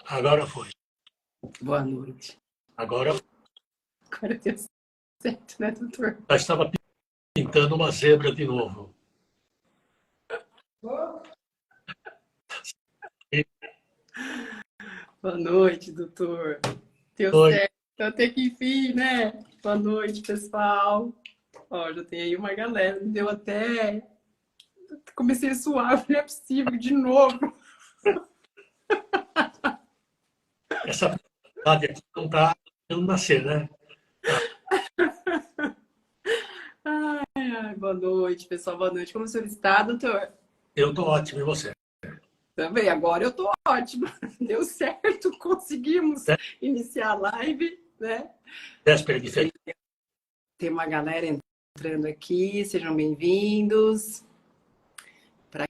Agora foi. Boa noite. Agora Deu certo, né, doutor? já estava pintando uma zebra de novo. Boa noite, doutor. Deu Oi, certo. Até que enfim, né? Boa noite, pessoal. Ó, já tem aí uma galera. Me deu até. Comecei a suar, não é possível, de novo. essa felicidade aqui não está nascer, né? Ai, boa noite, pessoal. Boa noite. Como o senhor está, doutor? Eu estou ótimo, e você? Também, agora eu tô ótima. Deu certo, conseguimos iniciar a live, né? Véspera de feliz. Tem uma galera entrando aqui, sejam bem-vindos. Para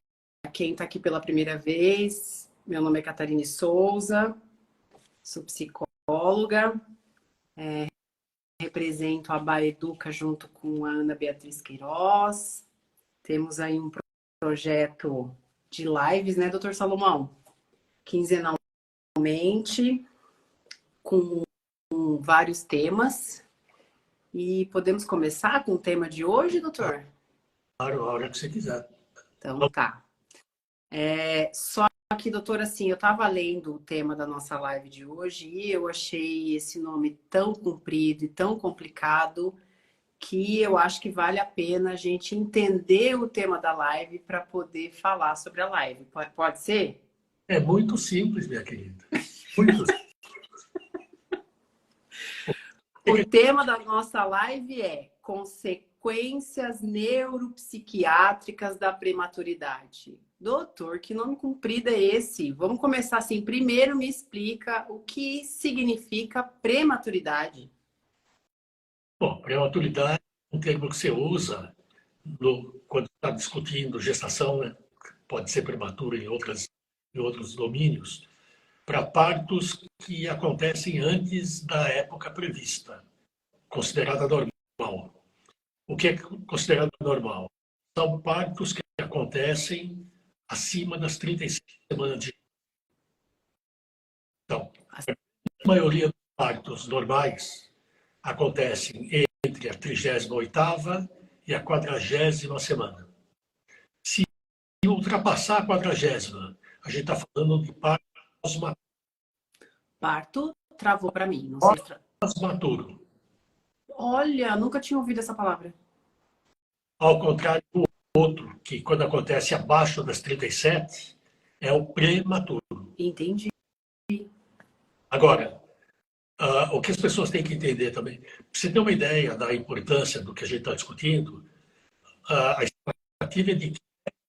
quem está aqui pela primeira vez, meu nome é Catarine Souza, sou psicóloga, represento a Baeduca junto com a Ana Beatriz Queiroz. Temos aí um projeto de lives, né, doutor Salomão? Quinzenalmente, com vários temas. E podemos começar com o tema de hoje, doutor? Claro, a hora que você quiser. Então tá. Só que, doutor, assim, eu estava lendo o tema da nossa live de hoje e eu achei esse nome tão comprido e tão complicado que eu acho que vale a pena a gente entender o tema da live para poder falar sobre a live. Pode ser? É muito simples, minha querida. Muito simples. O tema da nossa live é consequências neuropsiquiátricas da prematuridade. Doutor, que nome comprido é esse? Vamos começar assim. Primeiro me explica o que significa prematuridade. Bom, prematuridade é um termo que você usa quando está discutindo gestação, né? Pode ser prematuro em outros domínios, para partos que acontecem antes da época prevista, considerada normal. O que é considerado normal? São partos que acontecem acima das 35 semanas de. Então, a maioria dos partos normais acontecem entre a 38ª e a 40ª semana. Se ultrapassar a 40ª, a gente está falando de parto Parto travou para mim, não sei se pós-maturo. Olha, nunca tinha ouvido essa palavra. Ao contrário do outro, que quando acontece abaixo das 37, é o prematuro. Entendi. Agora, o que as pessoas têm que entender também, para você ter uma ideia da importância do que a gente está discutindo, a estimativa é de que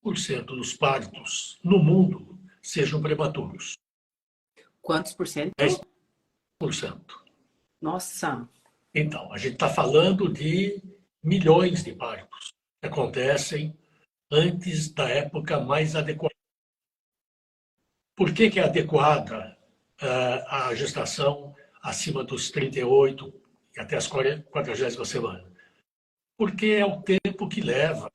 10% dos partos no mundo sejam prematuros. Quantos por cento? 10%. Nossa. Então, a gente está falando de milhões de partos que acontecem antes da época mais adequada. Por que é adequada a gestação acima dos 38 e até as 40ª semana? Porque é o tempo que leva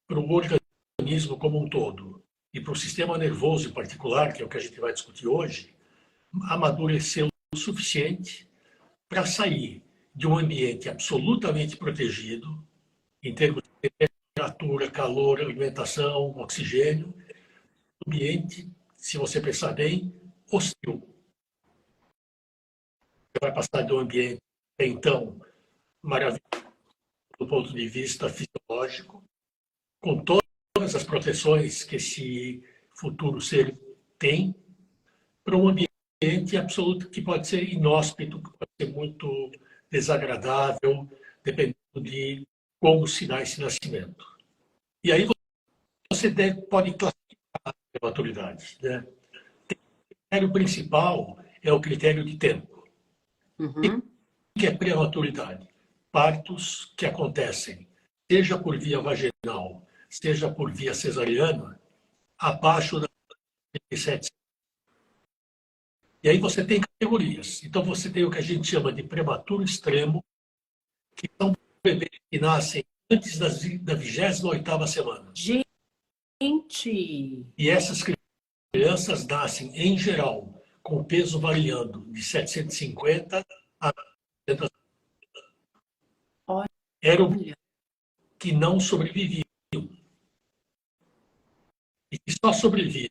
para o organismo como um todo e para o sistema nervoso em particular, que é o que a gente vai discutir hoje, amadurecer o suficiente para sair de um ambiente absolutamente protegido, em termos de temperatura, calor, alimentação, oxigênio, ambiente, se você pensar bem, hostil. Você vai passar de um ambiente, então, maravilhoso do ponto de vista fisiológico, com todas as proteções que esse futuro ser tem, para um ambiente absoluto que pode ser inóspito, que pode ser muito desagradável, dependendo de como se dá esse nascimento. E aí você pode classificar a maturidade. Né? O critério principal é o critério de tempo. Uhum. O que é prematuridade? Partos que acontecem, seja por via vaginal, seja por via cesariana, abaixo das 37. E aí você tem categorias. Então você tem o que a gente chama de prematuro extremo, que são bebês que nascem antes da 28ª semana. Gente! E essas crianças nascem, em geral, com o peso variando de 750 a 900. Olha. Eram que não sobreviviam. E que só sobreviviam,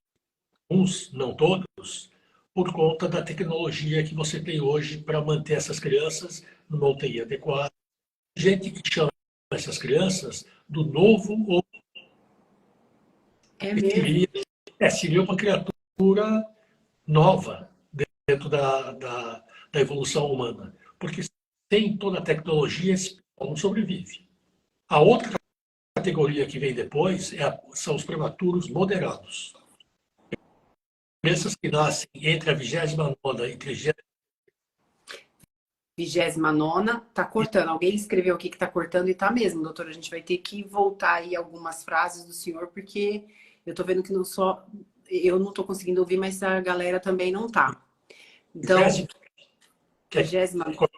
uns, não todos, por conta da tecnologia que você tem hoje para manter essas crianças numa UTI adequada. Gente que chama essas crianças do novo ou É mesmo? seria uma criatura nova dentro da evolução humana. Porque sem toda a tecnologia, esse não sobrevive. A outra categoria que vem depois são os prematuros moderados. Crianças que nascem entre a 29ª e 30ª. 29ª, tá cortando. Alguém escreveu aqui que tá cortando e tá mesmo, doutora. A gente vai ter que voltar aí algumas frases do senhor, porque eu tô vendo que não só eu não tô conseguindo ouvir, mas a galera também não tá. Então, 20ª.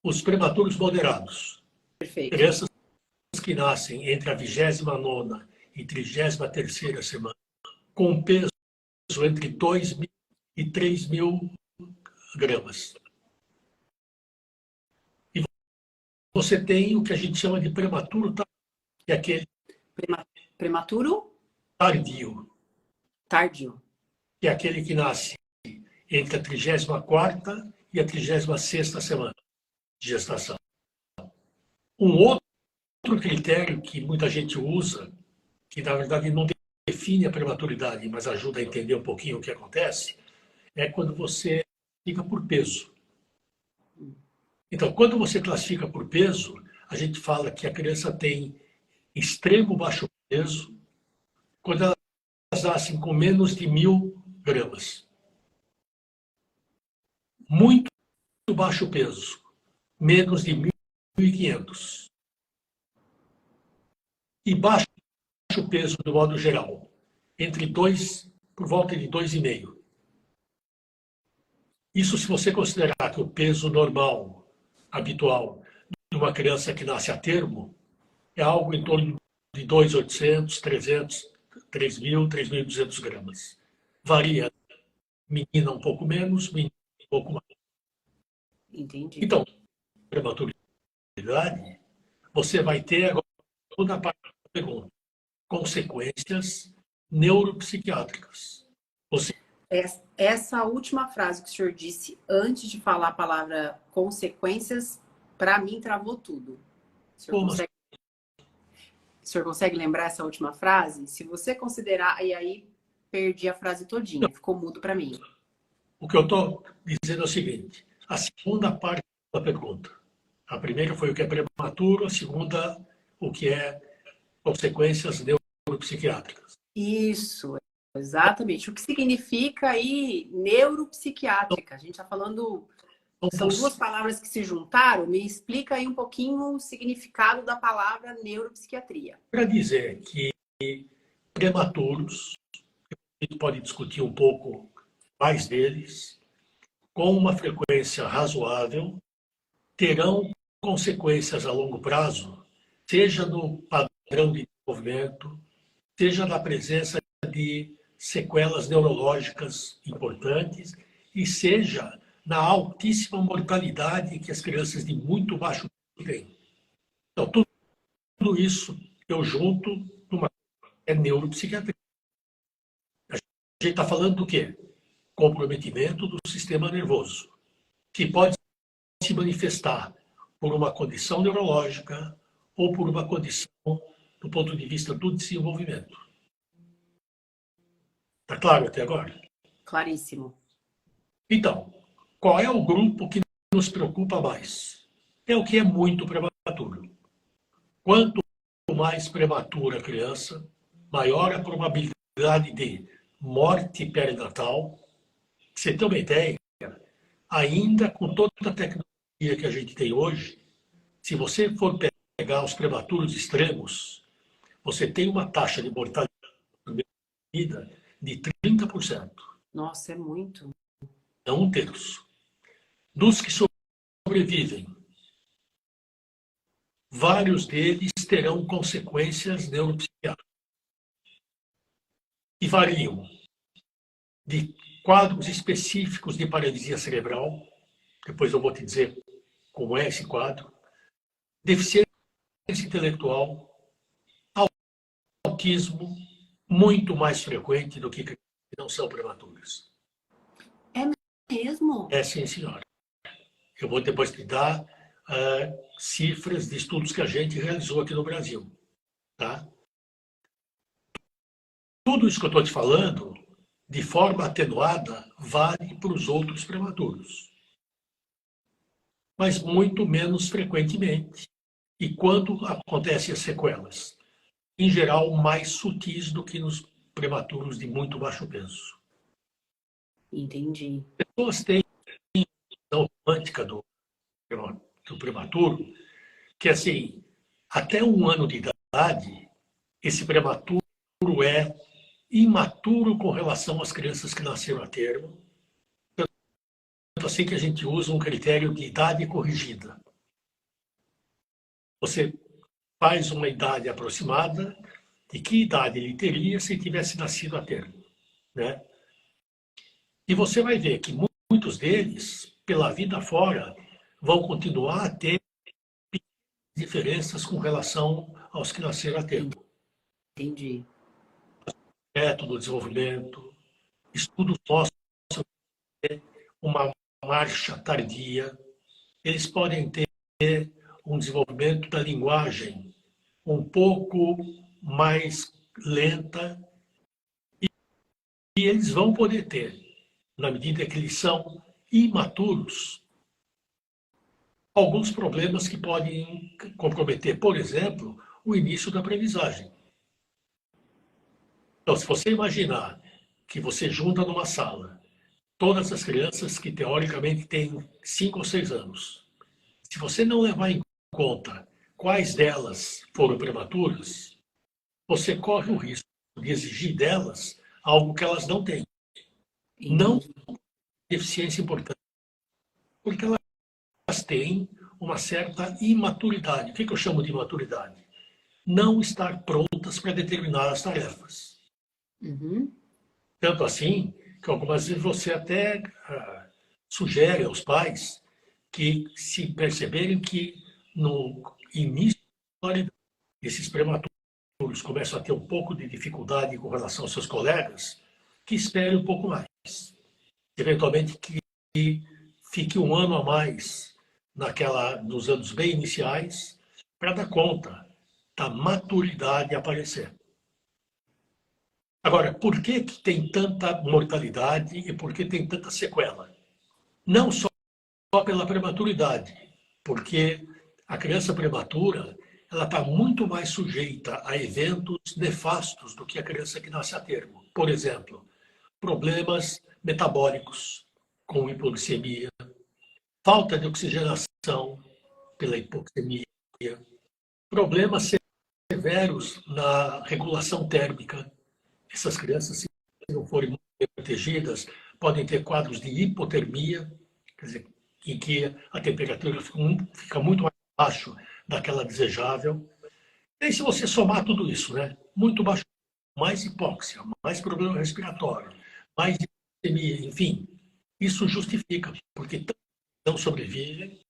Os prematuros moderados. Perfeito. Crianças que nascem entre a 29ª e 33ª semana, com peso entre 2.000 e 3.000 gramas. E você tem o que a gente chama de prematuro, que é aquele Prematuro? tardio. Tardio. Que é aquele que nasce entre a 34ª e a 36ª semana de gestação. Um outro critério que muita gente usa, que na verdade não define a prematuridade, mas ajuda a entender um pouquinho o que acontece, é quando você fica por peso. Então, quando você classifica por peso, a gente fala que a criança tem extremo baixo peso quando elas nascem com menos de 1.000 gramas. Muito baixo peso, menos de 1.500. E baixo peso, do modo geral, entre 2, por volta de 2,5. Isso se você considerar que o peso normal, habitual, de uma criança que nasce a termo, é algo em torno de 2.800, 300, 3.000, 3.200 gramas. Varia. Menina um pouco menos, menino um pouco mais. Entendi. Então, prematuridade, você vai ter agora toda a parte da pergunta. Consequências neuropsiquiátricas. Essa última frase que o senhor disse antes de falar a palavra consequências, para mim travou tudo. O senhor consegue lembrar essa última frase? Se você considerar, e aí perdi a frase todinha, ficou mudo para mim. O que eu estou dizendo é o seguinte: a segunda parte da pergunta. A primeira foi o que é prematuro, a segunda, o que é consequências neuropsiquiátricas. Isso, exatamente. O que significa aí neuropsiquiátrica? A gente está falando. São duas palavras que se juntaram. Me explica aí um pouquinho o significado da palavra neuropsiquiatria. Para dizer que prematuros, a gente pode discutir um pouco mais deles, com uma frequência razoável, terão consequências a longo prazo, seja no padrão de desenvolvimento, seja na presença de sequelas neurológicas importantes e seja na altíssima mortalidade que as crianças de muito baixo peso têm. Então, tudo isso eu junto numa neuropsiquiatria. A gente está falando do quê? Comprometimento do sistema nervoso, que pode se manifestar por uma condição neurológica ou por uma condição do ponto de vista do desenvolvimento. Está claro até agora? Claríssimo. Então, qual é o grupo que nos preocupa mais? É o que é muito prematuro. Quanto mais prematura a criança, maior a probabilidade de morte perinatal. Você tem uma ideia? Ainda com toda a tecnologia que a gente tem hoje, se você for pegar os prematuros extremos, você tem uma taxa de mortalidade de 30%. Nossa, é muito. Não um terço. Dos que sobrevivem, vários deles terão consequências neuropsiquiátricas. E variam de quadros específicos de paralisia cerebral, depois eu vou te dizer como é esse quadro, deficiência intelectual, autismo, muito mais frequente do que crianças que não são prematuras. É mesmo? É, sim, senhora. Eu vou depois te dar cifras de estudos que a gente realizou aqui no Brasil. Tá? Tudo isso que eu estou te falando, de forma atenuada, vale para os outros prematuros. Mas muito menos frequentemente. E quando acontecem as sequelas? Em geral, mais sutis do que nos prematuros de muito baixo peso. Entendi. As pessoas têm a romântica do prematuro, que assim, até 1 ano de idade, esse prematuro é imaturo com relação às crianças que nasceram a termo. Tanto assim que a gente usa um critério de idade corrigida. Você faz uma idade aproximada de que idade ele teria se tivesse nascido a termo, né? E você vai ver que muitos deles, pela vida fora, vão continuar a ter diferenças com relação aos que nasceram a termo. Entendi. Método, desenvolvimento, estudos mostram uma marcha tardia, eles podem ter um desenvolvimento da linguagem um pouco mais lenta e eles vão poder ter, na medida que eles são imaturos, alguns problemas que podem comprometer, por exemplo, o início da aprendizagem. Então, se você imaginar que você junta numa sala todas as crianças que teoricamente têm 5 ou 6 anos, se você não levar em conta quais delas foram prematuras, você corre o risco de exigir delas algo que elas não têm. Não deficiência importante, porque elas têm uma certa imaturidade. O que eu chamo de imaturidade? Não estar prontas para determinadas tarefas. Uhum. Tanto assim que algumas vezes você até sugere aos pais que, se perceberem que no início da escola, esses prematuros começam a ter um pouco de dificuldade com relação aos seus colegas, que espere um pouco mais. Eventualmente que fique 1 ano a mais nos anos bem iniciais, para dar conta da maturidade aparecer. Agora, por que tem tanta mortalidade e por que tem tanta sequela? Não só pela prematuridade, porque a criança prematura ela está muito mais sujeita a eventos nefastos do que a criança que nasce a termo. Por exemplo, problemas metabólicos, com hipoglicemia, falta de oxigenação pela hipoxemia, problemas severos na regulação térmica. Essas crianças, se não forem muito bem protegidas, podem ter quadros de hipotermia, quer dizer, em que a temperatura fica muito mais abaixo daquela desejável. E aí, se você somar tudo isso, né? Muito baixo, mais hipóxia, mais problema respiratório, mais hipotermia, enfim, isso justifica porque não sobrevivem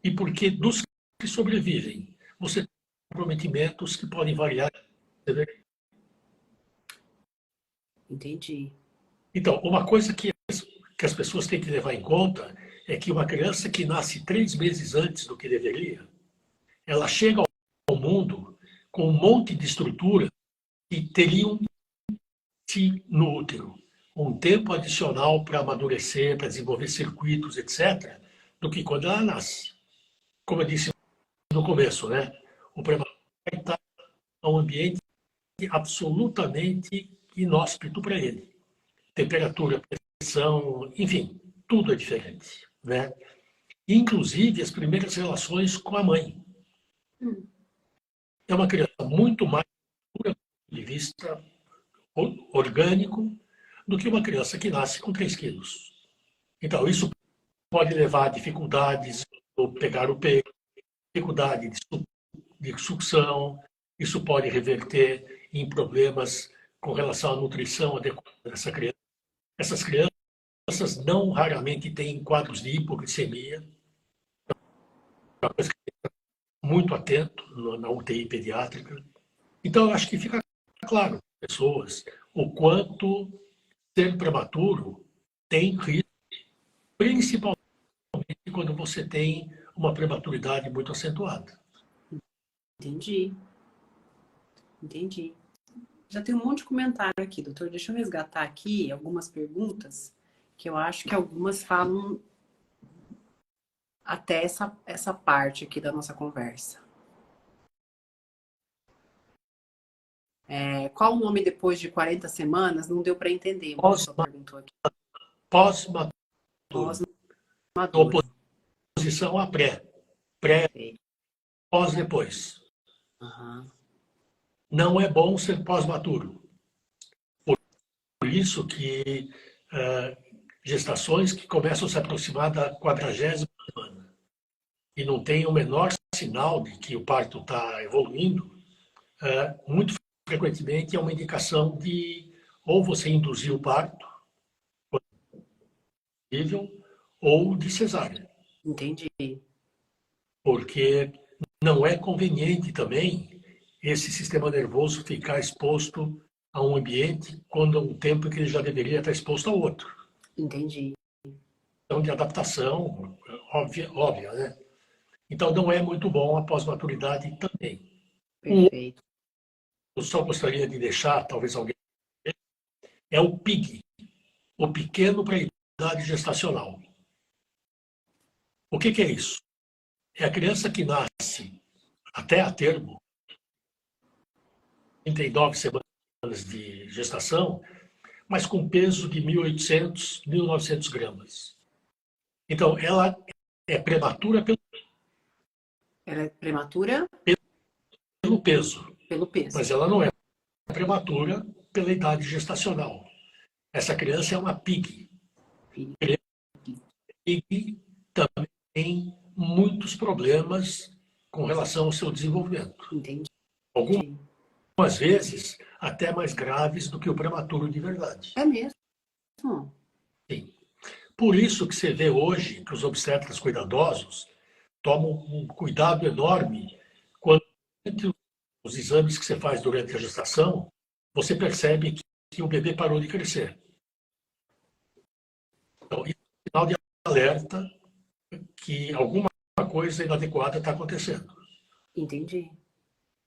e porque dos que sobrevivem, você tem comprometimentos que podem variar. Entendi. Então, uma coisa que as pessoas têm que levar em conta é que uma criança que nasce 3 meses antes do que deveria, ela chega ao mundo com um monte de estrutura que teriam no útero um tempo adicional para amadurecer, para desenvolver circuitos, etc., do que quando ela nasce. Como eu disse no começo, né? O prematuro está em um ambiente absolutamente inóspito para ele. Temperatura, pressão, enfim, tudo é diferente, né? Inclusive as primeiras relações com a mãe. É uma criança muito mais do ponto de vista orgânico do que uma criança que nasce com 3 quilos. Então, isso pode levar a dificuldades no pegar o peito, dificuldade de sucção, isso pode reverter em problemas com relação à nutrição adequada dessa criança. Essas crianças não raramente têm quadros de hipoglicemia, muito atento na UTI pediátrica. Então, eu acho que fica claro para as pessoas o quanto ser prematuro tem risco, principalmente quando você tem uma prematuridade muito acentuada. Entendi. Entendi. Já tem um monte de comentário aqui, doutor. Deixa eu resgatar aqui algumas perguntas, que eu acho que algumas falam até essa parte aqui da nossa conversa. Qual o nome depois de 40 semanas? Não deu para entender, uma pessoa perguntou aqui. Pós-maduro. Pós-maduro. Oposição a pré. Pré, pós, depois. Uhum. Não é bom ser pós-maturo. Por isso que gestações que começam a se aproximar da 40ª semana e não tem o menor sinal de que o parto está evoluindo, muito frequentemente é uma indicação de ou você induzir o parto, ou de cesárea. Entendi. Porque não é conveniente também esse sistema nervoso ficar exposto a um ambiente quando há um tempo que ele já deveria estar exposto a outro. Entendi. Então, de adaptação óbvia, né? Então, não é muito bom a pós-maturidade também. Perfeito. Eu só gostaria de deixar, talvez alguém... É o PIG, o pequeno para a idade gestacional. O que é isso? É a criança que nasce até a termo, 39 semanas de gestação, mas com peso de 1.800, 1.900 gramas. Então, ela é prematura Ela é prematura? pelo peso, Pelo peso. mas ela não é prematura pela idade gestacional. Essa criança é uma PIG. PIG também tem muitos problemas com relação ao seu desenvolvimento. Entendi. Algumas vezes até mais graves do que o prematuro de verdade. É mesmo? Sim. Por isso que você vê hoje que os obstetras cuidadosos tomam um cuidado enorme quando, entre os exames que você faz durante a gestação, você percebe que o bebê parou de crescer. Então, isso é um sinal de alerta que alguma coisa inadequada está acontecendo. Entendi.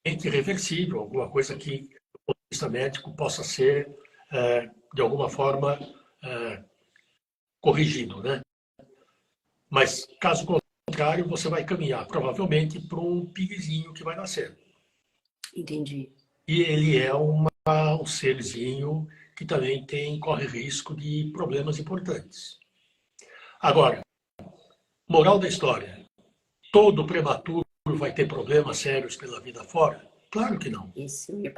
É irreversível, alguma coisa que, do ponto de vista médico, possa ser, de alguma forma, corrigido, né? Mas, caso contrário, você vai caminhar, provavelmente, para um pigzinho que vai nascer. Entendi. E ele é um serzinho que também corre risco de problemas importantes. Agora, moral da história, todo prematuro vai ter problemas sérios pela vida fora? Claro que não. Isso, eu ia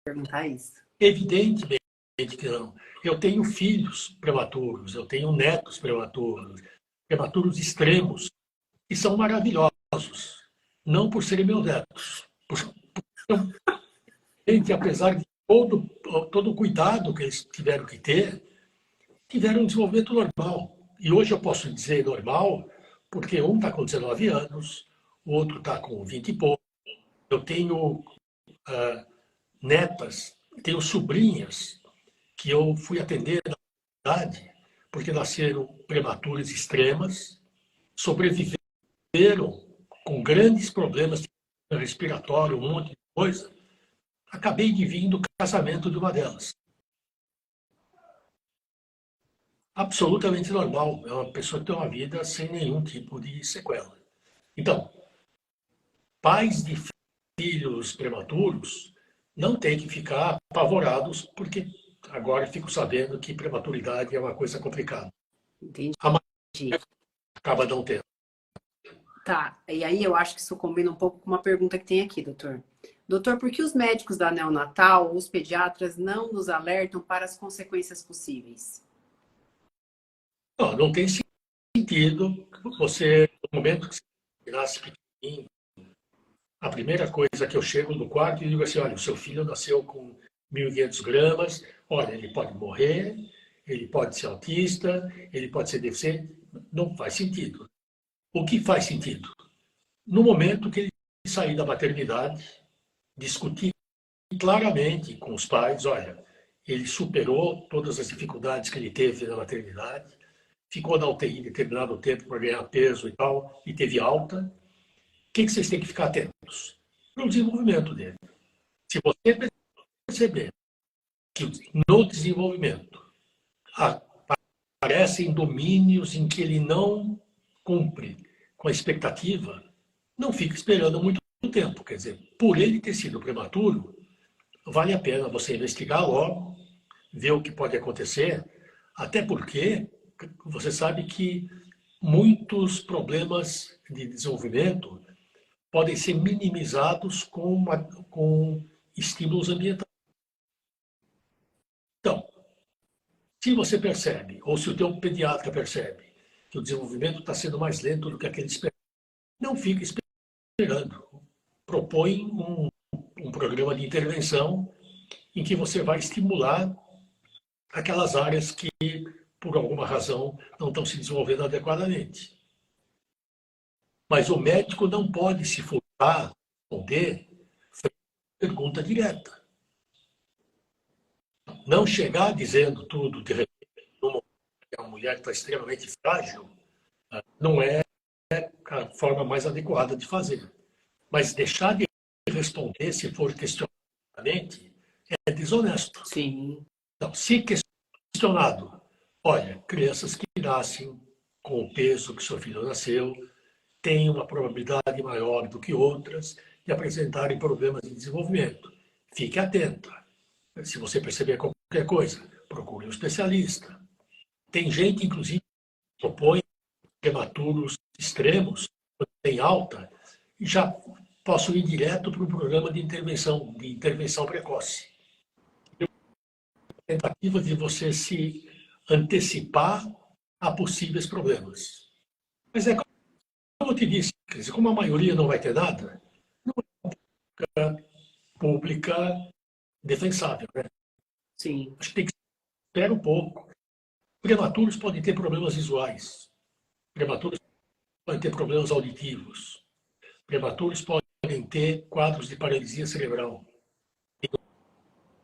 perguntar isso. Evidentemente que não. Eu tenho filhos prematuros, eu tenho netos prematuros, prematuros extremos, que são maravilhosos. Não por serem meus netos. Apesar de todo o cuidado que eles tiveram que ter, tiveram um desenvolvimento normal. E hoje eu posso dizer normal, porque um está com 19 anos, o outro está com 20 e pouco. Eu tenho netas, tenho sobrinhas que eu fui atender na idade, porque nasceram prematuras extremas, sobreviveram com grandes problemas respiratórios, um monte de coisa. Acabei de vir do casamento de uma delas. Absolutamente normal. É uma pessoa que tem uma vida sem nenhum tipo de sequela. Então, pais de filhos prematuros não têm que ficar apavorados, porque agora fico sabendo que prematuridade é uma coisa complicada. Entendi. A maioria acaba não tendo. Tá, e aí eu acho que isso combina um pouco com uma pergunta que tem aqui, doutor. Doutor, por que os médicos da neonatal ou os pediatras não nos alertam para as consequências possíveis? Não tem sentido você, no momento que você nasce pequenininho, a primeira coisa que eu chego no quarto e digo assim, olha, o seu filho nasceu com 1.500 gramas, olha, ele pode morrer, ele pode ser autista, ele pode ser deficiente. Não faz sentido. O que faz sentido? No momento que ele sair da maternidade, discutir claramente com os pais, olha, ele superou todas as dificuldades que ele teve na maternidade, ficou na UTI determinado tempo para ganhar peso e tal, e teve alta. O que vocês têm que ficar atentos? Para o desenvolvimento dele. Se você perceber que no desenvolvimento aparecem domínios em que ele não cumpre com a expectativa, não fique esperando muito tempo. Quer dizer, por ele ter sido prematuro, vale a pena você investigar logo, ver o que pode acontecer, até porque você sabe que muitos problemas de desenvolvimento podem ser minimizados com estímulos ambientais. Então, se você percebe, ou se o teu pediatra percebe, que o desenvolvimento está sendo mais lento do que aquele esperado, não fique esperando. Propõe um programa de intervenção em que você vai estimular aquelas áreas que, por alguma razão, não estão se desenvolvendo adequadamente. Mas o médico não pode se furtar a responder pergunta direta. Não chegar dizendo tudo, de repente, a mulher está extremamente frágil, não é a forma mais adequada de fazer. Mas deixar de responder, se for questionadamente, é desonesto. Sim. Então, se questionado, olha, crianças que nascem com o peso que seu filho nasceu têm uma probabilidade maior do que outras de apresentarem problemas de desenvolvimento. Fique atenta. Se você perceber qualquer coisa, procure um especialista. Tem gente, inclusive, que propõe prematuros extremos, quando tem alta, e já posso ir direto para um programa de intervenção precoce. Tentativa de você se antecipar a possíveis problemas. Mas é como eu te disse, como a maioria não vai ter nada, não é uma pública defensável. Né? Sim. Acho que tem que esperar um pouco. Prematuros podem ter problemas visuais. Prematuros podem ter problemas auditivos. Prematuros podem ter quadros de paralisia cerebral. Tem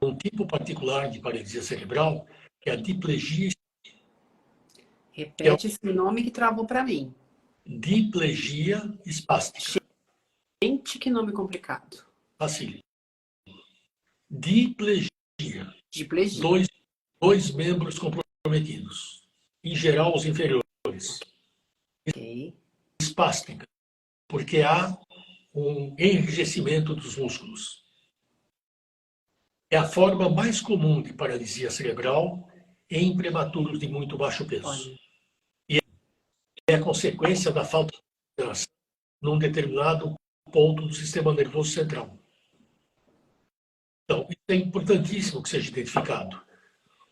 um tipo particular de paralisia cerebral, que é a diplegia. Repete esse nome que travou para mim. Diplegia espástica. Gente, que nome complicado. Facílimo. Diplegia. Diplegia. Dois membros comprometidos. Em geral, os inferiores. Ok. Espástica. Porque há um enrijecimento dos músculos. É a forma mais comum de paralisia cerebral em prematuros de muito baixo peso. Olha. E é a consequência da falta de oxigenação num determinado ponto do sistema nervoso central. Então, isso é importantíssimo que seja identificado,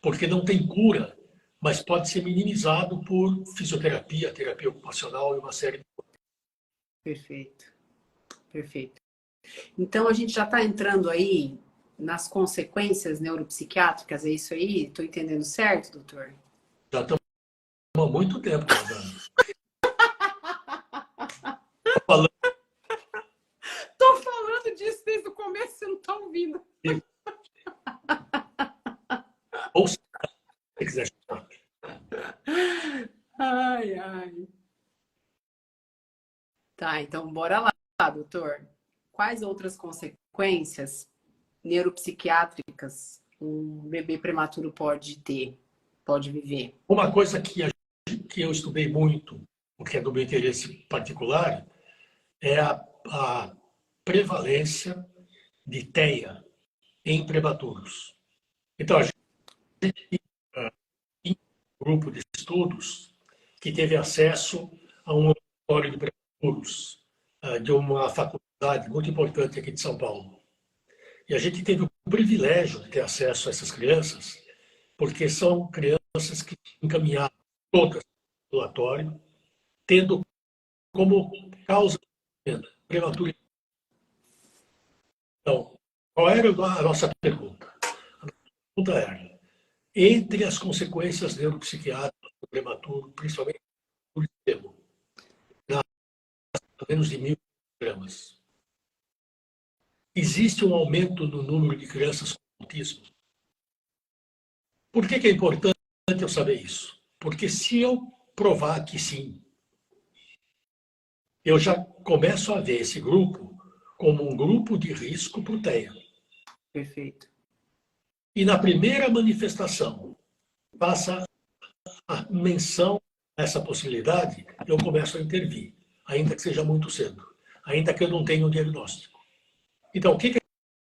porque não tem cura, mas pode ser minimizado por fisioterapia, terapia ocupacional e uma série de coisas. Perfeito. Perfeito. Então, a gente já está entrando aí nas consequências neuropsiquiátricas, é isso aí? Estou entendendo certo, doutor? Já estamos há muito tempo falando. Tô falando disso desde o começo, você não tá ouvindo. Ou se você quiser chamar. Ai, ai. Tá, então bora lá, doutor. Quais outras consequências neuropsiquiátricas um bebê prematuro pode ter, pode viver? Uma coisa que eu estudei muito, porque é do meu interesse particular, é a prevalência de TEA em prematuros. Então, a gente tem um grupo de estudos que teve acesso a um laboratório de prematuros de uma faculdade muito importante aqui de São Paulo. E a gente teve o privilégio de ter acesso a essas crianças, porque são crianças que encaminharam todas no ambulatório, tendo como causa prematura. Então, qual era a nossa pergunta? A pergunta era, Entre as consequências neuropsiquiátricas do prematuro, principalmente por extremo, a menos de 1.000 gramas, existe um aumento no número de crianças com autismo. Por que é importante eu saber isso? Porque se eu provar que sim, eu já começo a ver esse grupo como um grupo de risco para o TEA. Perfeito. E na primeira manifestação, passa a menção a essa possibilidade, eu começo a intervir, ainda que seja muito cedo, ainda que eu não tenha um diagnóstico. Então, o que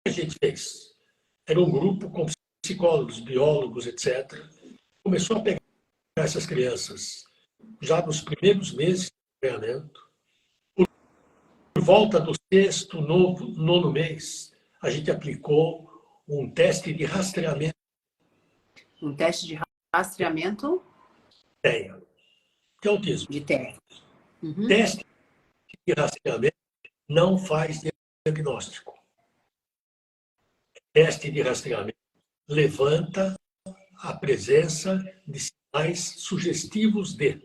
a gente fez? Era um grupo com psicólogos, biólogos, etc. Começou a pegar essas crianças já nos primeiros meses de treinamento. Por volta do sexto, nono mês, a gente aplicou um teste de rastreamento Um teste de rastreamento de TEA, que é autismo. de TEA. Uhum. Teste de rastreamento não faz diagnóstico. Teste de rastreamento levanta a presença de sinais sugestivos de.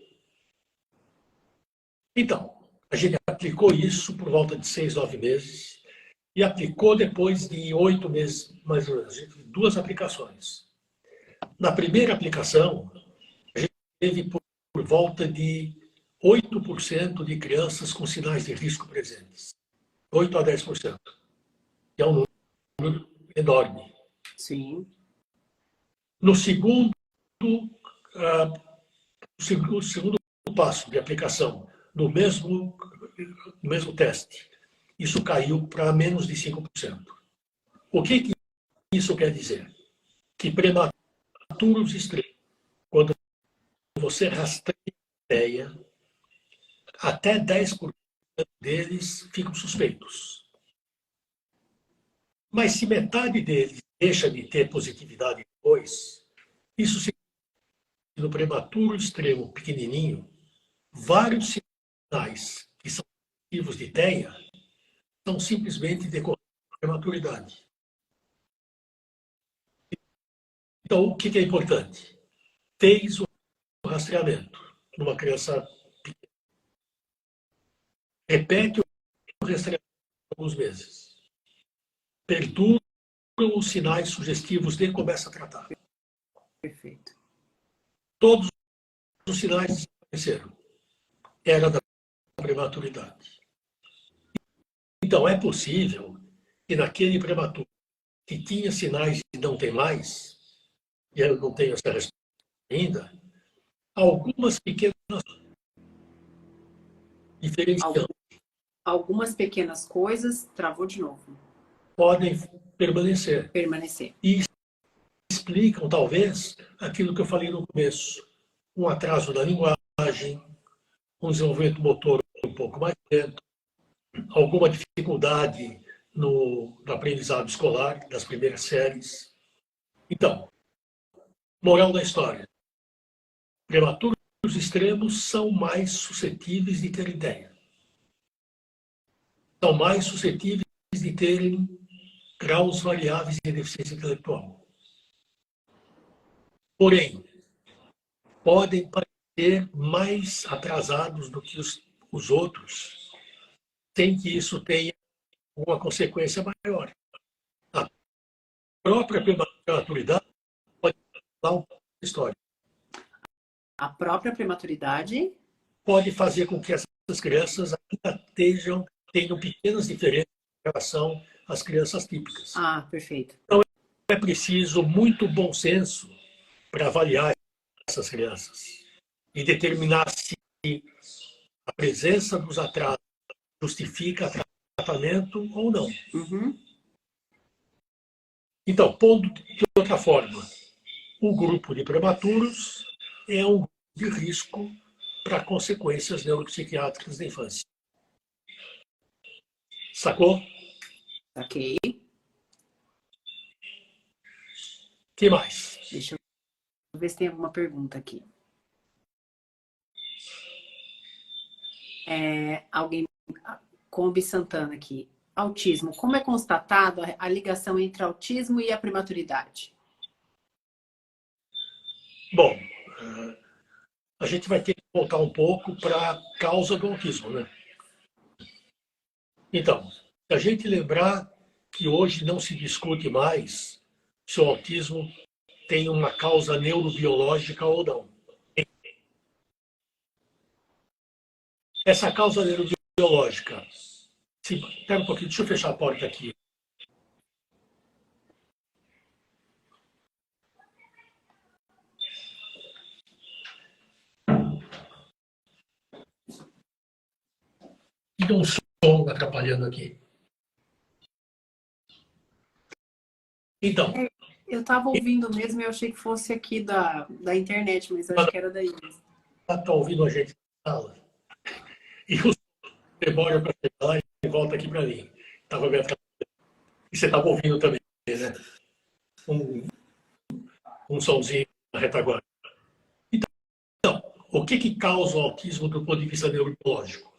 Então, a gente aplicou isso por volta de 6, 9 meses e aplicou depois de 8 meses, mais ou menos, 2 aplicações. Na primeira aplicação, a gente teve por volta de 8% de crianças com sinais de risco presentes. 8 a 10%. Que é um número enorme. Sim. No segundo, o segundo passo de aplicação do mesmo teste, isso caiu para menos de 5%. O que isso quer dizer? Que prematuros extremos, quando você rastreia a ideia, até 10% deles ficam suspeitos. Mas se metade deles deixa de ter positividade depois, isso significa que no prematuro extremo pequenininho, vários sinais que são positivos de TEA são simplesmente decorrentes da prematuridade. Então, o que é importante? Fez o rastreamento numa criança pequena. Repete o rastreamento por alguns meses. Perdura os sinais sugestivos de começa a tratar. Perfeito. Todos os sinais desapareceram. Era da prematuridade. Então, é possível que naquele prematuro que tinha sinais e não tem mais, e eu não tenho essa resposta ainda, algumas pequenas diferenciações Algumas pequenas coisas, travou de novo. podem permanecer. Permanecer. E explicam, talvez, aquilo que eu falei no começo. Um atraso na linguagem, um desenvolvimento motor um pouco mais lento, alguma dificuldade no aprendizado escolar das primeiras séries. Então, moral da história. Prematuros extremos são mais suscetíveis de ter ideia. São mais suscetíveis de terem graus variáveis de deficiência intelectual. Porém, podem parecer mais atrasados do que os outros, sem que isso tenha uma consequência maior. A própria prematuridade pode dar uma história. A própria prematuridade Pode fazer com que essas crianças ainda tenham pequenas diferenças em relação às crianças típicas. Ah, perfeito. Então, é preciso muito bom senso para avaliar essas crianças e determinar se a presença dos atrasos justifica tratamento ou não. Uhum. Então, pondo de outra forma, o grupo de prematuros é um grupo de risco para consequências neuropsiquiátricas da infância. Sacou? Ok. Que mais? Deixa eu ver se tem alguma pergunta aqui. Alguém, Combi Santana aqui. Autismo. Como é constatado a ligação entre autismo e a prematuridade? Bom, a gente vai ter que voltar um pouco para a causa do autismo, né? Então, se a gente lembrar que hoje não se discute mais se o autismo tem uma causa neurobiológica ou não. Essa causa neurobiológica, espera um pouquinho, deixa eu fechar a porta aqui. E um som atrapalhando aqui. Então. Eu estava ouvindo mesmo e eu achei que fosse aqui da internet, mas acho que era daí. Está ouvindo a gente na sala. E o demora para chegar lá e volta aqui para mim. Tava me atrapalhando. E você estava ouvindo também, né? Um somzinho na retaguarda. Então, o que causa o autismo do ponto de vista neurológico?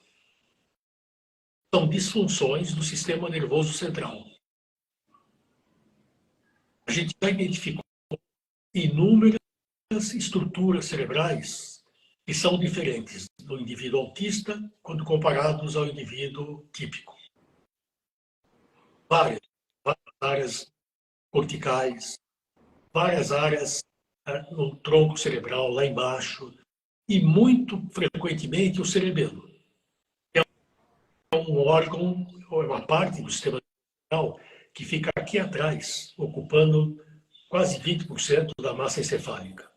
São disfunções do sistema nervoso central. A gente já identificou inúmeras estruturas cerebrais que são diferentes do indivíduo autista quando comparados ao indivíduo típico. Várias áreas corticais, várias áreas no tronco cerebral, lá embaixo, e muito frequentemente o cerebelo. É um órgão, ou é uma parte do sistema cerebral que fica aqui atrás, ocupando quase 20% da massa encefálica.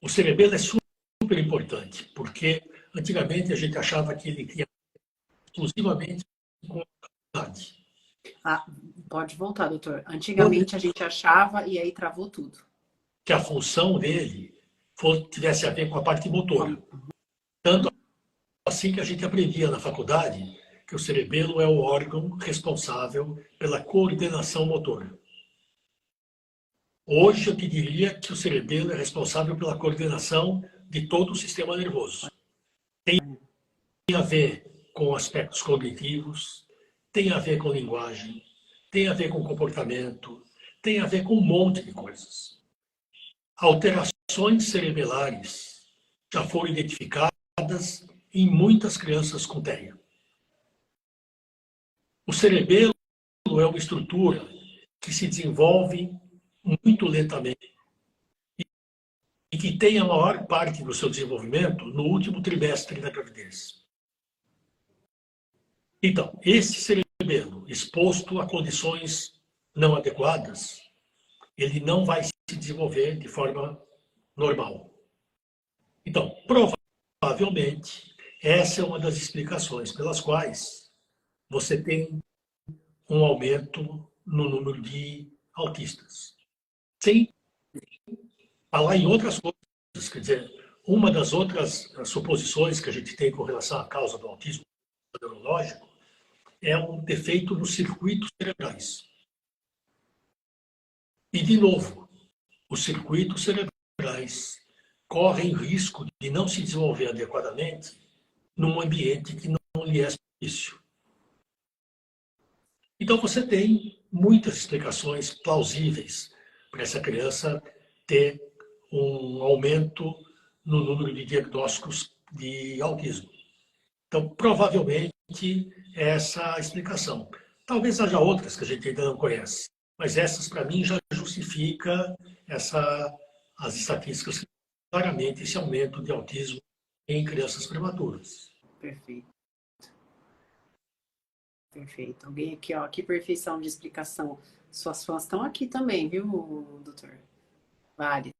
O cerebelo é super importante, porque antigamente a gente achava que ele tinha exclusivamente com a idade. Ah, pode voltar, doutor. Antigamente a gente achava e aí travou tudo. Que a função dele tivesse a ver com a parte motora. Tanto assim que a gente aprendia na faculdade que o cerebelo é o órgão responsável pela coordenação motora. Hoje eu te diria que o cerebelo é responsável pela coordenação de todo o sistema nervoso. Tem a ver com aspectos cognitivos, tem a ver com linguagem, tem a ver com comportamento, tem a ver com um monte de coisas. Alterações cerebelares já foram identificadas em muitas crianças com TEA. O cerebelo é uma estrutura que se desenvolve muito lentamente e que tem a maior parte do seu desenvolvimento no último trimestre da gravidez. Então, esse cerebelo exposto a condições não adequadas, ele não vai se desenvolver de forma normal. Então, provavelmente, essa é uma das explicações pelas quais você tem um aumento no número de autistas. Sem falar em outras coisas, quer dizer, uma das outras suposições que a gente tem com relação à causa do autismo neurológico é um defeito nos circuitos cerebrais. E, de novo, os circuitos cerebrais correm risco de não se desenvolver adequadamente num ambiente que não lhe é propício. Então, você tem muitas explicações plausíveis para essa criança ter um aumento no número de diagnósticos de autismo. Então, provavelmente, essa é a explicação. Talvez haja outras que a gente ainda não conhece, mas essas, para mim, já justifica as estatísticas claramente esse aumento de autismo em crianças prematuras. Perfeito. Perfeito. Alguém aqui, ó, que perfeição de explicação. Suas fãs estão aqui também, viu, doutor? Várias.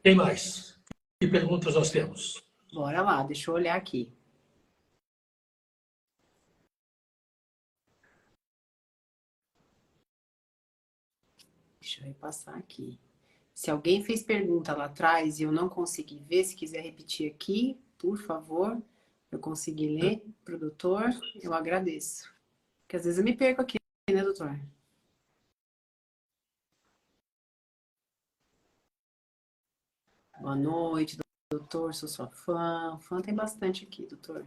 Quem mais? Que perguntas nós temos? Bora lá, deixa eu olhar aqui. Deixa eu repassar aqui. Se alguém fez pergunta lá atrás e eu não consegui ver, se quiser repetir aqui, por favor, eu consegui ler para o doutor, eu agradeço. Porque às vezes eu me perco aqui, né, doutor? Boa noite, doutor, sou sua fã. Fã tem bastante aqui, doutor.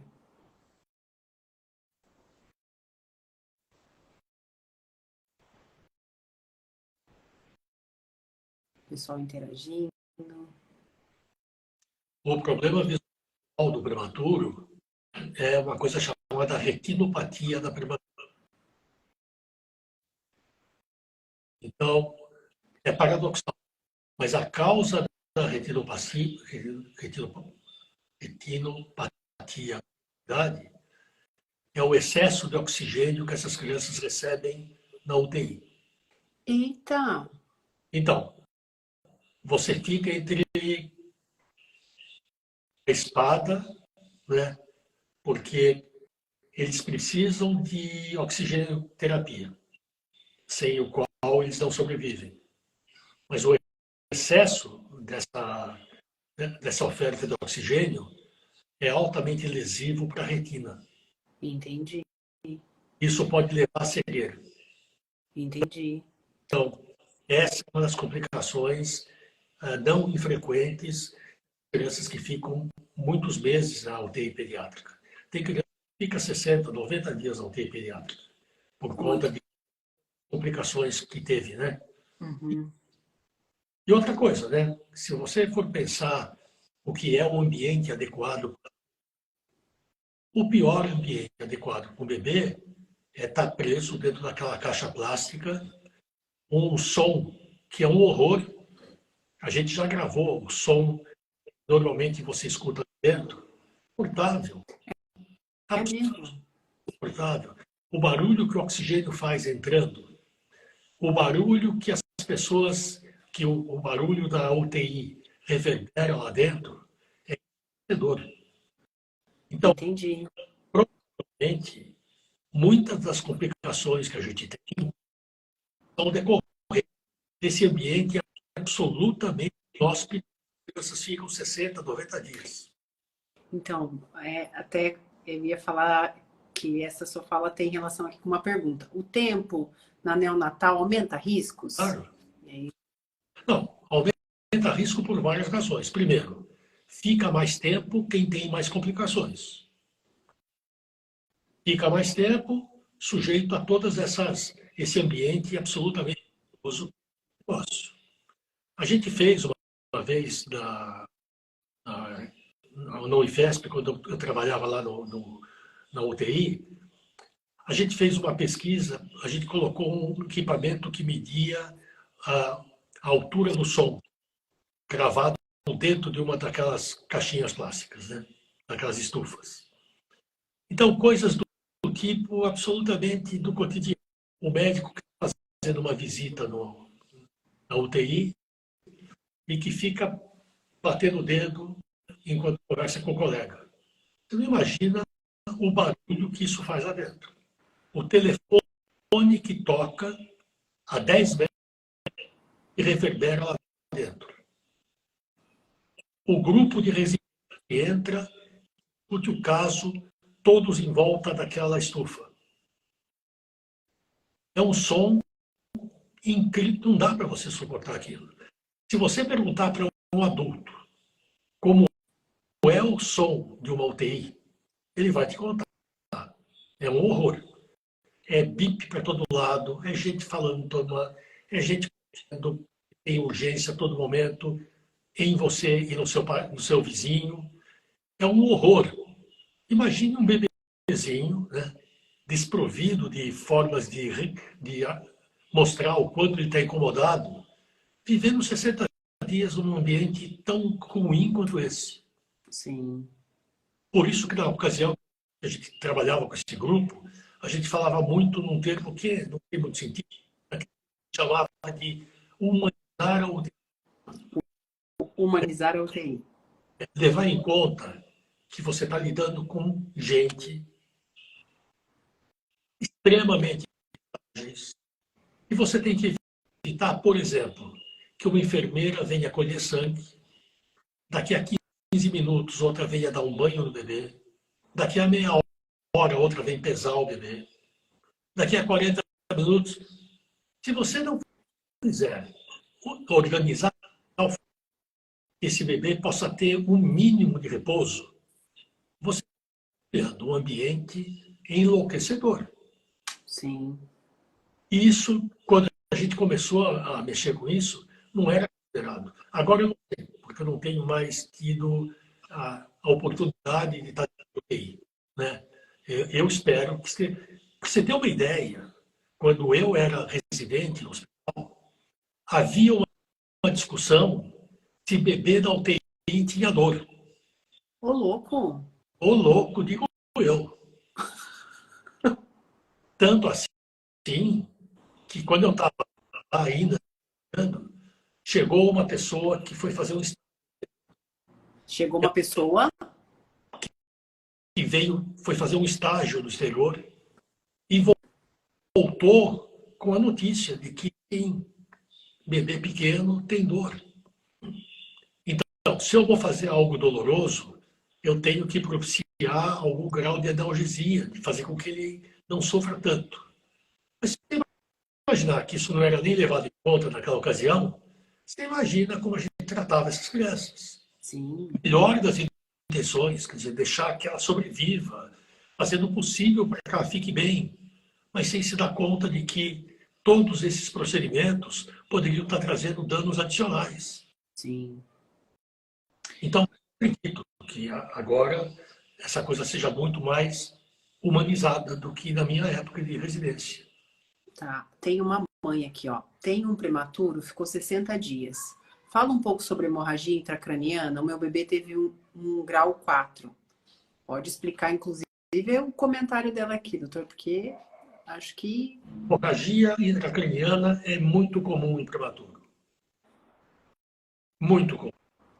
Pessoal interagindo. O problema visual do prematuro é uma coisa chamada retinopatia da prematura. Então, é paradoxal, mas a causa da retinopatia é o excesso de oxigênio que essas crianças recebem na UTI. Eita! Então, você fica entre a espada, né? Porque eles precisam de oxigênio terapia, sem o qual eles não sobrevivem. Mas o excesso dessa oferta de oxigênio é altamente lesivo para a retina. Entendi. Isso pode levar à cegueira. Entendi. Então, essa é uma das complicações não infrequentes, crianças que ficam muitos meses na UTI pediátrica. Tem criança que fica 60, 90 dias na UTI pediátrica, por conta de complicações que teve, né? Uhum. E outra coisa, né? Se você for pensar o que é um ambiente adequado, o pior ambiente adequado para o bebê é estar preso dentro daquela caixa plástica, um som que é um horror. A gente já gravou o som, normalmente você escuta dentro, confortável, É mesmo? confortável. O barulho que o oxigênio faz entrando, o barulho que as pessoas, que o barulho da UTI reverbera lá dentro, é dor. Então, Entendi. provavelmente, muitas das complicações que a gente tem são decorrentes desse ambiente absolutamente inóspito, as crianças ficam 60, 90 dias. Então, até eu ia falar que essa sua fala tem relação aqui com uma pergunta. O tempo na neonatal aumenta riscos? Claro. Não, aumenta risco por várias razões. Primeiro, fica mais tempo quem tem mais complicações. Fica mais tempo sujeito a todas esse ambiente absolutamente perigoso. A gente fez uma vez no IFESP, quando eu trabalhava lá na UTI, a gente fez uma pesquisa, a gente colocou um equipamento que media a altura do som, gravado dentro de uma daquelas caixinhas plásticas, né? Daquelas estufas. Então, coisas do tipo absolutamente do cotidiano. O médico que está fazendo uma visita na UTI e que fica batendo o dedo enquanto conversa com o colega. Você não imagina o barulho que isso faz lá dentro. O telefone que toca a 10 metros e reverbera lá dentro. O grupo de residentes que entra, discute o caso, todos em volta daquela estufa. É um som incrível, não dá para você suportar aquilo. Se você perguntar para um adulto como é o som de uma UTI, ele vai te contar. É um horror. É bip para todo lado, é gente falando é gente em urgência a todo momento, em você e no seu vizinho. É um horror. Imagine um bebezinho, né, desprovido de formas de mostrar o quanto ele está incomodado, vivendo 60 dias num ambiente tão ruim quanto esse. Sim. Por isso que na ocasião que a gente trabalhava com esse grupo, a gente falava muito num termo que não tem muito sentido, que a gente chamava de humanizar a UTI. Humanizar a UTI. Levar em conta que você está lidando com gente extremamente frágeis, e você tem que evitar, por exemplo, que uma enfermeira venha colher sangue, daqui a 15 minutos outra venha dar um banho no bebê, daqui a meia hora outra vem pesar o bebê, daqui a 40 minutos. Se você não fizer organizar que esse bebê possa ter um mínimo de repouso, você está criando um ambiente enlouquecedor. Sim. E isso, quando a gente começou a mexer com isso, não era considerado. Agora eu não sei, porque eu não tenho mais tido a oportunidade de estar aí, né? Eu espero que você tenha uma ideia. Quando eu era residente no hospital, havia uma discussão se bebê da UTI tinha dor. Ô, louco! Ô louco, digo eu. Tanto assim que quando eu estava ainda, chegou uma pessoa que foi fazer um Chegou uma pessoa. que veio, foi fazer um estágio no exterior e voltou com a notícia de que bebê pequeno tem dor. Então, se eu vou fazer algo doloroso, eu tenho que propiciar algum grau de analgesia, de fazer com que ele não sofra tanto. Mas se você imaginar que isso não era nem levado em conta naquela ocasião, você imagina como a gente tratava essas crianças. Sim. Melhor das intenções, quer dizer, deixar que ela sobreviva, fazendo o possível para que ela fique bem, mas sem se dar conta de que todos esses procedimentos poderiam estar trazendo danos adicionais. Sim. Então, acredito que agora essa coisa seja muito mais humanizada do que na minha época de residência. Tá. Tem uma mãe aqui, ó. Tem um prematuro, ficou 60 dias. Fala um pouco sobre hemorragia intracraniana. O meu bebê teve um grau 4. Pode explicar, inclusive, o comentário dela aqui, doutor, porque acho que... Hemorragia intracraniana é muito comum em prematuro. Muito comum.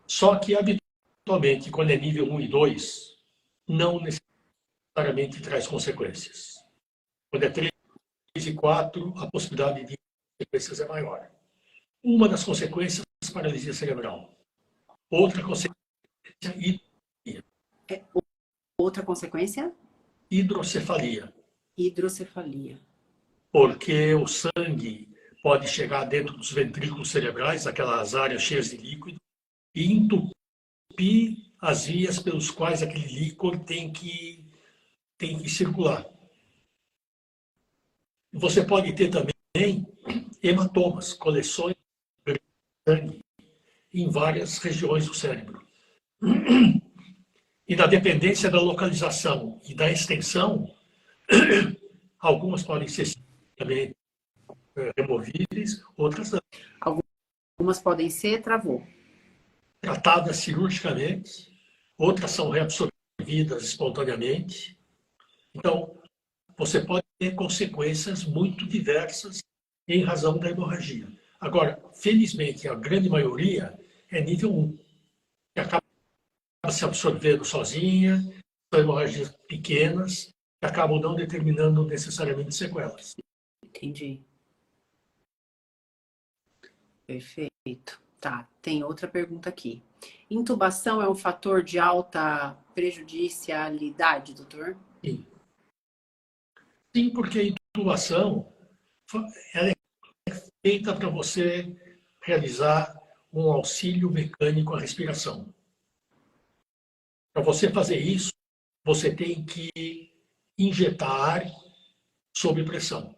Só que, habitualmente, quando é nível 1 e 2, não necessariamente traz consequências. Quando é 3 e 4, a possibilidade de consequências é maior. Uma das consequências é paralisia cerebral. Outra consequência É outra consequência? hidrocefalia, Hidrocefalia. porque o sangue pode chegar dentro dos ventrículos cerebrais, aquelas áreas cheias de líquido, e entupir as vias pelos quais aquele líquido tem que circular. Você pode ter também hematomas, coleções de sangue em várias regiões do cérebro. E na dependência da localização e da extensão, algumas podem ser simplesmente removíveis, outras não. Algumas podem ser, travou. Tratadas cirurgicamente, outras são reabsorvidas espontaneamente. Então, você pode ter consequências muito diversas em razão da hemorragia. Agora, felizmente, a grande maioria é nível 1, que acaba se absorvendo sozinha, são hemorragias pequenas, que acabam não determinando necessariamente sequelas. Entendi. Perfeito. Tá, tem outra pergunta aqui. Intubação é um fator de alta prejudicialidade, doutor? Sim, sim, porque a intubação ela é feita para você realizar um auxílio mecânico à respiração. Para você fazer isso, você tem que injetar ar sob pressão.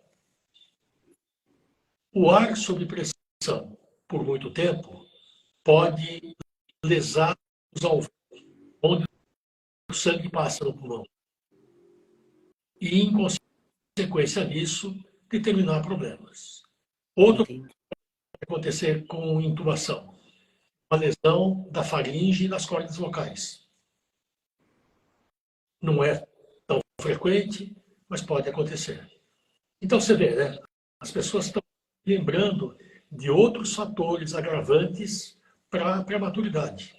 O ar sob pressão, por muito tempo, pode lesar os alvéolos, onde o sangue passa no pulmão. E, em consequência disso, determinar problemas. Outro Entendi. pode acontecer com intubação, uma lesão da faringe e das cordas vocais. Não é tão frequente, mas pode acontecer. Então, você vê, né? As pessoas estão lembrando de outros fatores agravantes para a prematuridade.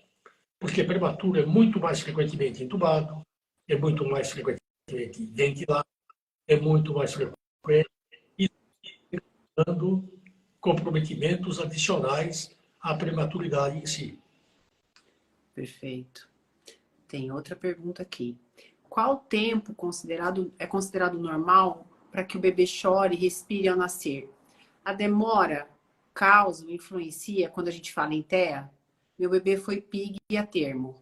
Porque prematuro é muito mais frequentemente entubado, é muito mais frequentemente ventilado, é muito mais frequente e dando comprometimentos adicionais à prematuridade em si. Perfeito. Tem outra pergunta aqui. Qual tempo é considerado normal para que o bebê chore e respire ao nascer? A demora causa ou influencia quando a gente fala em TEA? Meu bebê foi PIG a termo.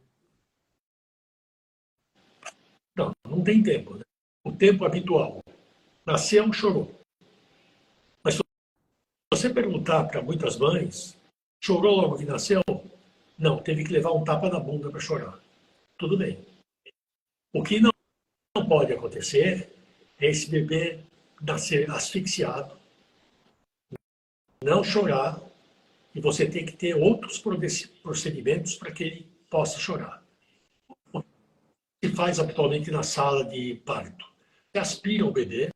Não, não tem tempo. Né? O tempo habitual. Nasceu, chorou. Mas se você perguntar para muitas mães, chorou logo que nasceu? Não, teve que levar um tapa na bunda para chorar. tudo bem. O que não pode acontecer é esse bebê nascer asfixiado, não chorar, e você tem que ter outros procedimentos para que ele possa chorar. O que se faz habitualmente na sala de parto? Você aspira o bebê,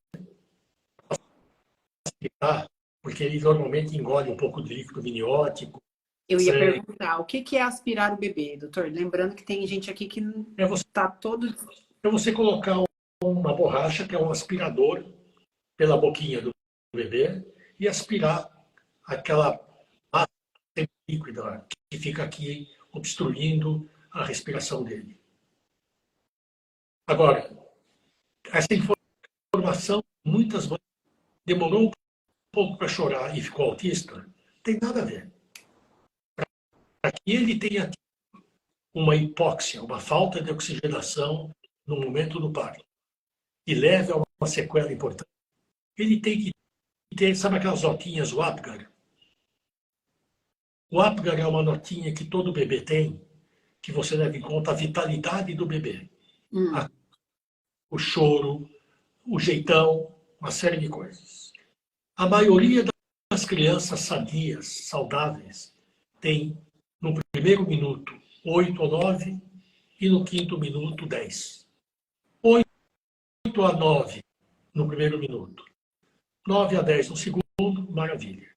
porque ele normalmente engole um pouco de líquido miniótico. Eu ia perguntar, o que é aspirar o bebê, doutor? Lembrando que tem gente aqui que está todo... É você colocar uma borracha, que é um aspirador, pela boquinha do bebê e aspirar aquela massa líquida que fica aqui obstruindo a respiração dele. Agora, essa informação, muitas vezes, demorou um pouco para chorar e ficou autista, não tem nada a ver. Para que ele tenha uma hipóxia, uma falta de oxigenação no momento do parto, e leve a uma sequela importante, ele tem que ter, sabe aquelas notinhas, o Apgar? O Apgar é uma notinha que todo bebê tem, que você leva em conta a vitalidade do bebê. O choro, o jeitão, uma série de coisas. A maioria das crianças sadias, saudáveis, tem no primeiro minuto 8 ou 9 e no quinto minuto 10. 8 a 9 no primeiro minuto. 9 a 10 no segundo, maravilha.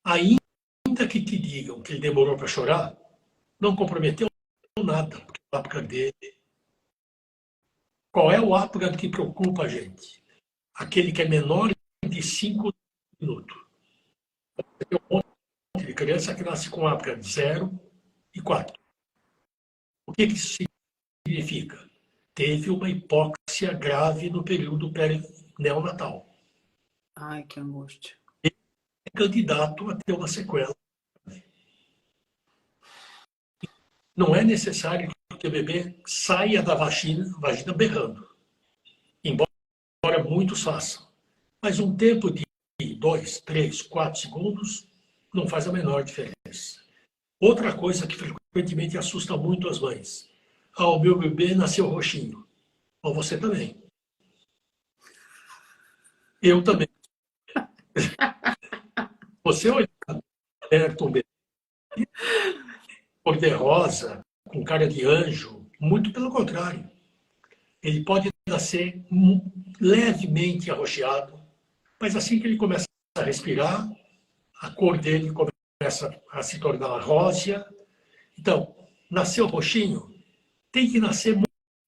Ainda que te digam que ele demorou para chorar, não comprometeu nada, porque o Apgar dele. Qual é o Apgar que preocupa a gente? Aquele que é menor de 5 minutos. Tem um monte de criança que nasce com Apgar de 0 e 4. O que isso significa? Teve uma hipóxia grave no período neonatal. Ai, que angústia. É candidato a ter uma sequela. Não é necessário que o bebê saia da vagina berrando, embora muitos façam. Mas um tempo de 2, 3, 4 segundos não faz a menor diferença. Outra coisa que frequentemente assusta muito as mães. Ah, o meu bebê nasceu roxinho. Ou você também. Eu também. Você olhar perto um bebê cor-de-rosa, com cara de anjo, muito pelo contrário. Ele pode nascer levemente arroxeado, mas assim que ele começa a respirar, a cor dele começa a se tornar rósea. Então, nasceu roxinho, tem que nascer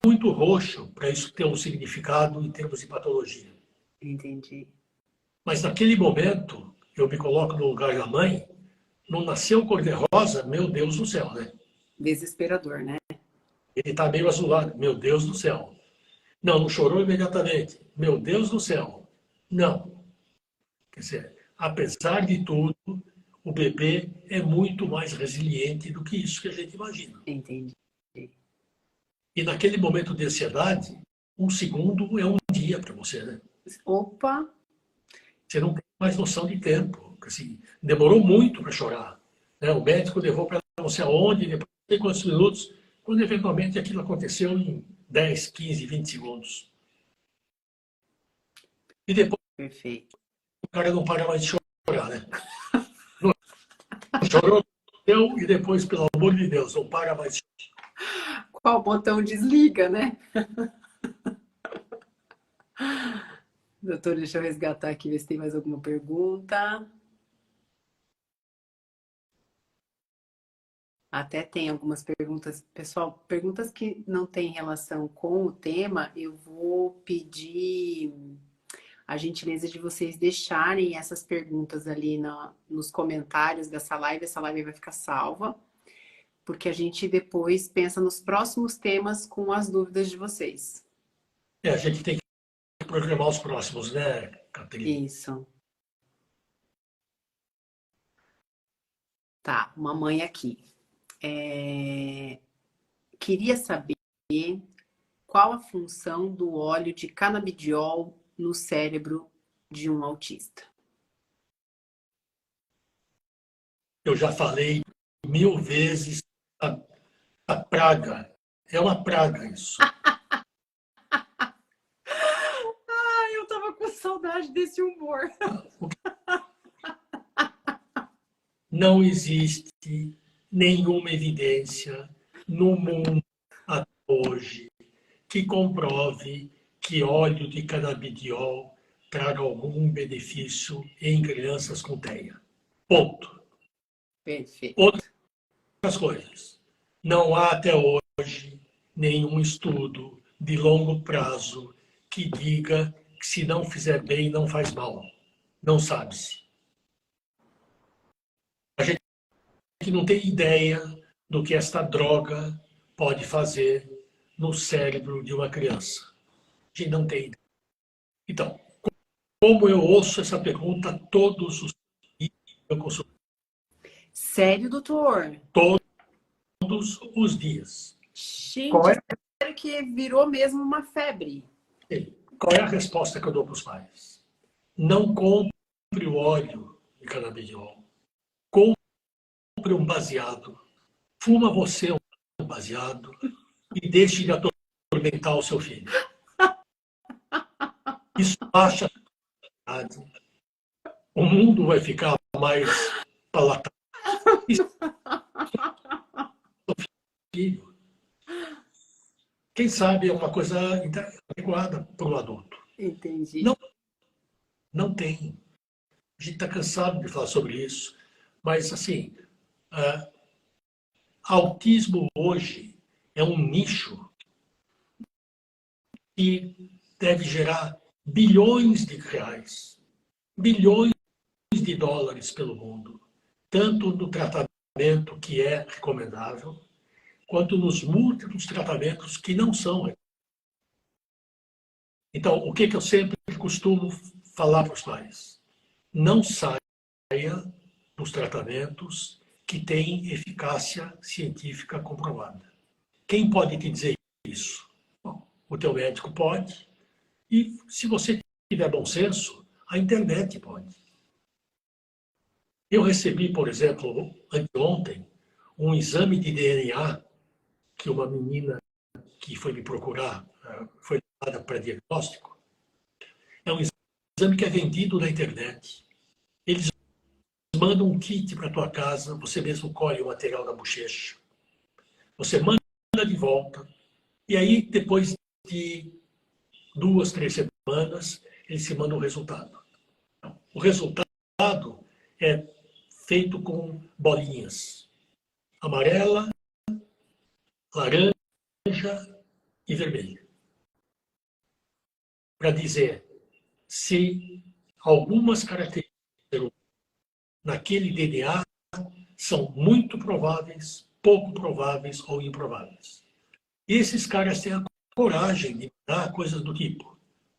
muito roxo para isso ter um significado em termos de patologia. Entendi. Mas naquele momento, eu me coloco no lugar da mãe, não nasceu cor-de-rosa, meu Deus do céu, né? Desesperador, né? Ele está meio azulado, meu Deus do céu. Não, não chorou imediatamente, meu Deus do céu. Não. Quer dizer, apesar de tudo, o bebê é muito mais resiliente do que isso que a gente imagina. Entendi. E naquele momento de ansiedade, um segundo é um dia para você, né? Opa! Você não tem mais noção de tempo. Assim, demorou muito para chorar. Né? O médico levou para não sei aonde, depois de quantos minutos, quando eventualmente aquilo aconteceu em 10, 15, 20 segundos. E depois Perfeito. o cara não para mais de chorar, né? Não chorou, deu, e depois, pelo amor de Deus, não para mais de chorar. Qual botão desliga, né? Doutor, deixa eu resgatar aqui, ver se tem mais alguma pergunta. Até tem algumas perguntas. Pessoal, perguntas que não têm relação com o tema, eu vou pedir a gentileza de vocês deixarem essas perguntas ali nos comentários dessa live. Essa live vai ficar salva, porque a gente depois pensa nos próximos temas com as dúvidas de vocês. A gente tem que programar os próximos, né, Catarina? Isso. Tá, uma mãe aqui. Queria saber qual a função do óleo de canabidiol no cérebro de um autista. Eu já falei 1000 vezes a praga É uma praga isso. Ai, eu tava com saudade desse humor. Não existe nenhuma evidência no mundo até hoje que comprove que óleo de canabidiol traga algum benefício em crianças com TEA. Ponto. Perfeito. Outras coisas. Não há até hoje nenhum estudo de longo prazo que diga que se não fizer bem, não faz mal. Não sabe-se. A gente não tem ideia do que esta droga pode fazer no cérebro de uma criança. A gente não tem ideia. Então, como eu ouço essa pergunta todos os dias eu consulto. Sério, doutor? Todos os dias. Gente, sério que virou mesmo uma febre. Qual é a resposta que eu dou para os pais? Não compre o óleo de canabidiol. Compre um baseado. Fuma você um baseado e deixe de atormentar o seu filho. Isso baixa a ansiedade. O mundo vai ficar mais palatável. Filho, quem sabe é uma coisa adequada para o adulto. Entendi. Não tem. A gente está cansado de falar sobre isso. Mas, assim, autismo hoje é um nicho que deve gerar bilhões de reais, bilhões de dólares pelo mundo, tanto no tratamento que é recomendável, quanto nos múltiplos tratamentos que não são. Então, o que eu sempre costumo falar para os pais? Não saia dos tratamentos que têm eficácia científica comprovada. Quem pode te dizer isso? Bom, o teu médico pode, e se você tiver bom senso, a internet pode. Eu recebi, por exemplo, anteontem, um exame de DNA que uma menina que foi me procurar foi dada para diagnóstico. É um exame que é vendido na internet. Eles mandam um kit para tua casa, você mesmo colhe o material da bochecha. Você manda de volta, e aí, depois de 2, 3 semanas, eles se mandam o resultado. O resultado é feito com bolinhas. Amarela, laranja e vermelha. Para dizer se algumas características naquele DNA são muito prováveis, pouco prováveis ou improváveis. E esses caras têm a coragem de dar coisas do tipo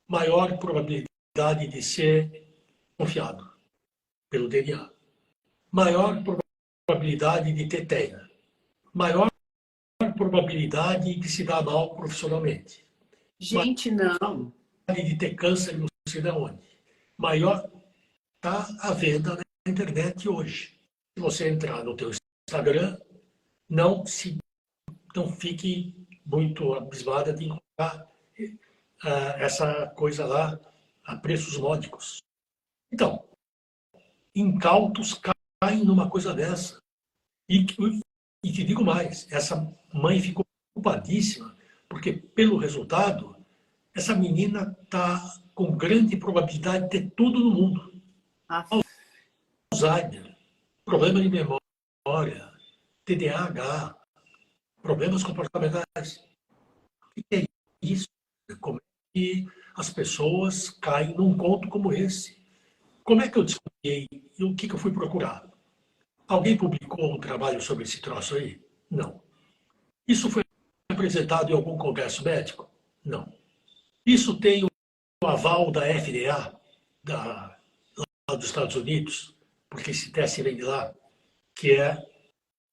maior probabilidade de ser confiado pelo DNA, maior probabilidade de ter TEA, maior probabilidade de se dar mal profissionalmente, Gente, não. de ter câncer não sei de onde. Maior está à venda na internet hoje. Se você entrar no teu Instagram, não fique muito abismada de encontrar essa coisa lá a preços módicos. Então, incautos caem numa coisa dessa. E te digo mais, essa mãe ficou culpadíssima, porque pelo resultado, essa menina está com grande probabilidade de ter tudo no mundo. Ah, Alzheimer, problema de memória, TDAH, problemas comportamentais. O que é isso? Como é que as pessoas caem num conto como esse? Como é que eu descobri e o que eu fui procurar? Alguém publicou um trabalho sobre esse troço aí? Não. Isso foi apresentado em algum congresso médico? Não. Isso tem o aval da FDA, lá dos Estados Unidos, porque esse teste vem de lá, que é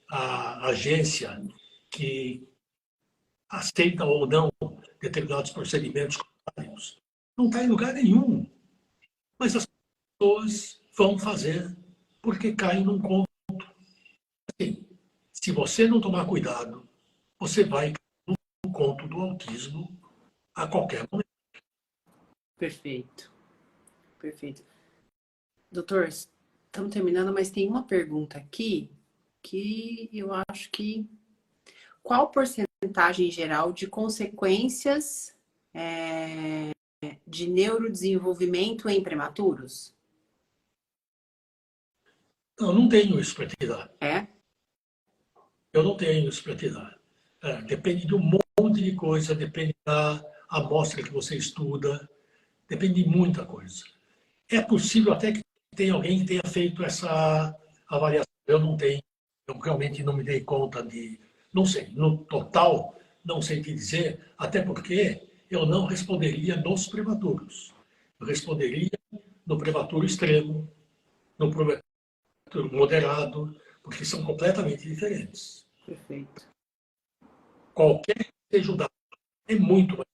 a agência que aceita ou não determinados procedimentos clínicos. Não está em lugar nenhum. Mas as pessoas vão fazer porque caem num conto. Assim, se você não tomar cuidado, você vai cair conta do autismo a qualquer momento. Perfeito. Perfeito. Doutor, estamos terminando, mas tem uma pergunta aqui que eu acho que... Qual porcentagem geral de consequências de neurodesenvolvimento em prematuros? Não tenho isso para te dar. É? Eu não tenho isso para te dar. Depende de um monte de coisa, depende da amostra que você estuda, depende de muita coisa. É possível até que tenha alguém que tenha feito essa avaliação. Eu não tenho, eu realmente não me dei conta de, não sei, no total, não sei te dizer, até porque eu não responderia nos prematuros. Eu responderia no prematuro extremo, no prematuro moderado, porque são completamente diferentes. Perfeito. Qualquer que seja o dado, é muito mais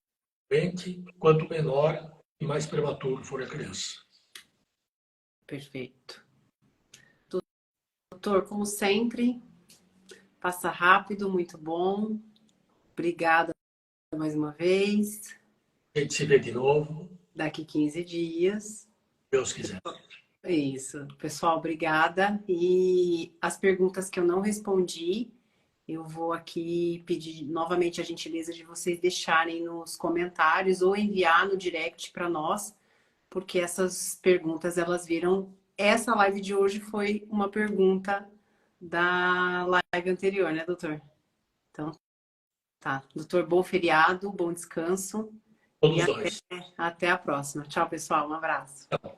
frequente quanto menor e mais prematuro for a criança. Perfeito. Doutor, como sempre, passa rápido, muito bom. Obrigada mais uma vez. A gente se vê de novo, Daqui 15 dias. Deus quiser. É isso. Pessoal, obrigada. E as perguntas que eu não respondi, eu vou aqui pedir novamente a gentileza de vocês deixarem nos comentários ou enviar no direct para nós, porque essas perguntas elas viram. Essa live de hoje foi uma pergunta da live anterior, né, doutor? Então, tá. Doutor, bom feriado, bom descanso e Todos nós. até a próxima. Tchau, pessoal. Um abraço. Tá bom.